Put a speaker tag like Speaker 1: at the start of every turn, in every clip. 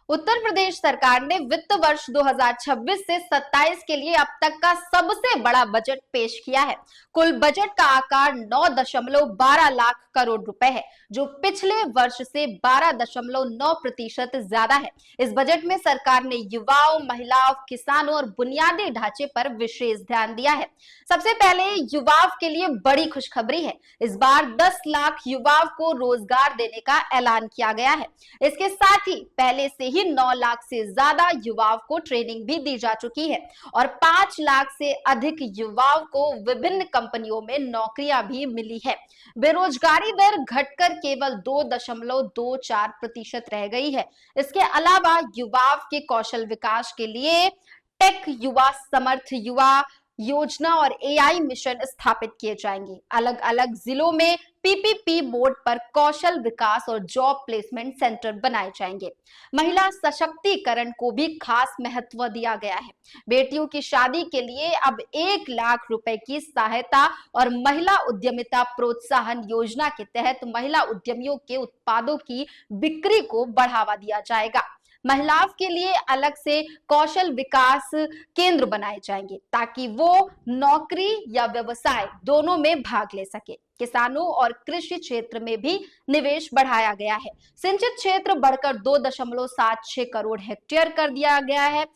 Speaker 1: उत्तर प्रदेश सरकार ने वित्त वर्ष 2026 से 27 के लिए अब तक का सबसे बड़ा बजट पेश किया है। कुल बजट का आकार 9.12 लाख करोड़ रुपए है, जो पिछले वर्ष से 12.9% ज्यादा है। इस बजट में सरकार ने युवाओं, महिलाओं, किसानों और बुनियादी ढांचे पर विशेष ध्यान दिया है। सबसे पहले युवाओं के लिए बड़ी खुशखबरी है। इस बार 10 लाख युवाओं को रोजगार देने का ऐलान किया गया है। इसके साथ ही पहले से ही 9 लाख से ज्यादा युवाओं को ट्रेनिंग भी दी जा चुकी है और 5 लाख से अधिक युवाओं को विभिन्न कंपनियों में नौकरियां भी मिली है। बेरोजगारी दर घटकर केवल 2.24% रह गई है। इसके अलावा युवाओं के कौशल विकास के लिए टेक युवा समर्थ युवा योजना और एआई मिशन स्थापित किए जाएंगे। अलग अलग जिलों में पीपीपी मोड पर कौशल विकास और जॉब प्लेसमेंट सेंटर बनाए जाएंगे। महिला सशक्तिकरण को भी खास महत्व दिया गया है। बेटियों की शादी के लिए अब 1 लाख रुपए की सहायता और महिला उद्यमिता प्रोत्साहन योजना के तहत महिला उद्यमियों के उत्पादों की बिक्री को बढ़ावा दिया जाएगा। महिलाओं के लिए अलग से कौशल विकास केंद्र बनाए जाएंगे ताकि वो नौकरी या व्यवसाय दोनों में भाग ले सके। किसानों और कृषि क्षेत्र में भी निवेश बढ़ाया गया है। सिंचित क्षेत्र बढ़कर 2.76 करोड़ हेक्टेयर कर दिया गया है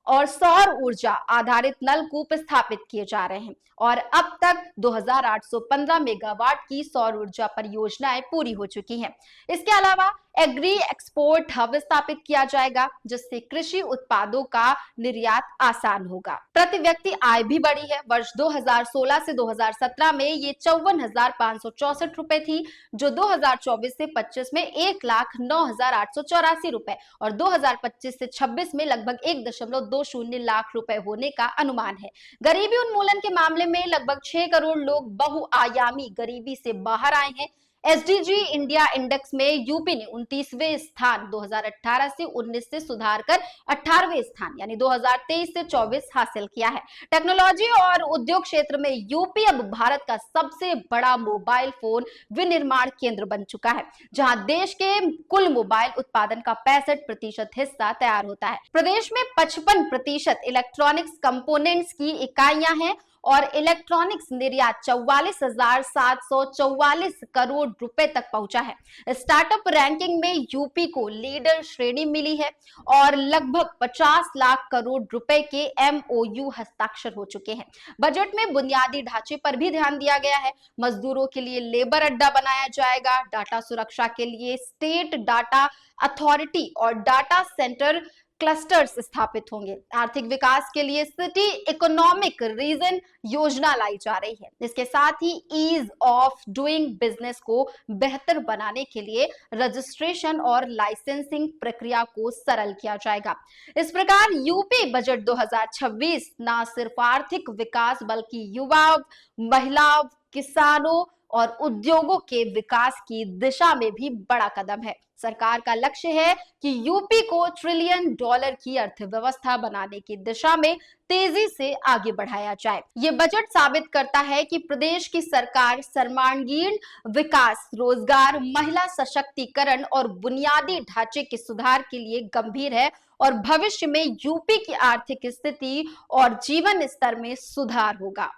Speaker 1: और सौर ऊर्जा आधारित नलकूप स्थापित किए जा रहे हैं और अब तक 2815 मेगावाट की सौर ऊर्जा परियोजनाएं पूरी हो चुकी हैं। इसके अलावा एग्री एक्सपोर्ट हब स्थापित किया जाएगा, जिससे कृषि उत्पादों का निर्यात आसान होगा। प्रति व्यक्ति आय भी बढ़ी है। वर्ष 2016 से 2017 में ये 54,564 रुपए थी, जो 2024 से 25 में 1,09,884 रुपए और 2025 से 26 में लगभग 1.20 लाख रुपए होने का अनुमान है। गरीबी उन्मूलन के मामले में लगभग 6 करोड़ लोग बहुआयामी गरीबी से बाहर आए हैं। एसडीजी इंडिया इंडेक्स में यूपी ने 29वें स्थान 2018 से 19 से सुधार कर 18वें स्थान यानी 2023 से 24 हासिल किया है। टेक्नोलॉजी और उद्योग क्षेत्र में यूपी अब भारत का सबसे बड़ा मोबाइल फोन विनिर्माण केंद्र बन चुका है, जहां देश के कुल मोबाइल उत्पादन का 65% हिस्सा तैयार होता है। प्रदेश में 55% इलेक्ट्रॉनिक्स कंपोनेंट्स की इकाइयां हैं और इलेक्ट्रॉनिक्स निर्यात 44,744 करोड़ रुपए तक पहुंचा है। स्टार्टअप रैंकिंग में यूपी को लीडर श्रेणी मिली है और लगभग 50 लाख करोड़ रुपए के एमओयू हस्ताक्षर हो चुके हैं। बजट में बुनियादी ढांचे पर भी ध्यान दिया गया है। मजदूरों के लिए लेबर अड्डा बनाया जाएगा। डाटा सुरक्षा के लिए स्टेट डाटा अथॉरिटी और डाटा सेंटर क्लस्टर्स स्थापित होंगे। आर्थिक विकास के लिए सिटी इकोनॉमिक रीजन योजना लाई जा रही है। इसके साथ ही ईज ऑफ डूइंग बिजनेस को बेहतर बनाने के लिए रजिस्ट्रेशन और लाइसेंसिंग प्रक्रिया को सरल किया जाएगा। इस प्रकार यूपी बजट 2026 न सिर्फ आर्थिक विकास बल्कि युवाओं, महिलाओं, किसानों और उद्योगों के विकास की दिशा में भी बड़ा कदम है। सरकार का लक्ष्य है कि यूपी को $1 ट्रिलियन की अर्थव्यवस्था बनाने की दिशा में तेजी से आगे बढ़ाया जाए। ये बजट साबित करता है कि प्रदेश की सरकार सर्वांगीण विकास, रोजगार, महिला सशक्तिकरण और बुनियादी ढांचे के सुधार के लिए गंभीर है और भविष्य में यूपी की आर्थिक स्थिति और जीवन स्तर में सुधार होगा।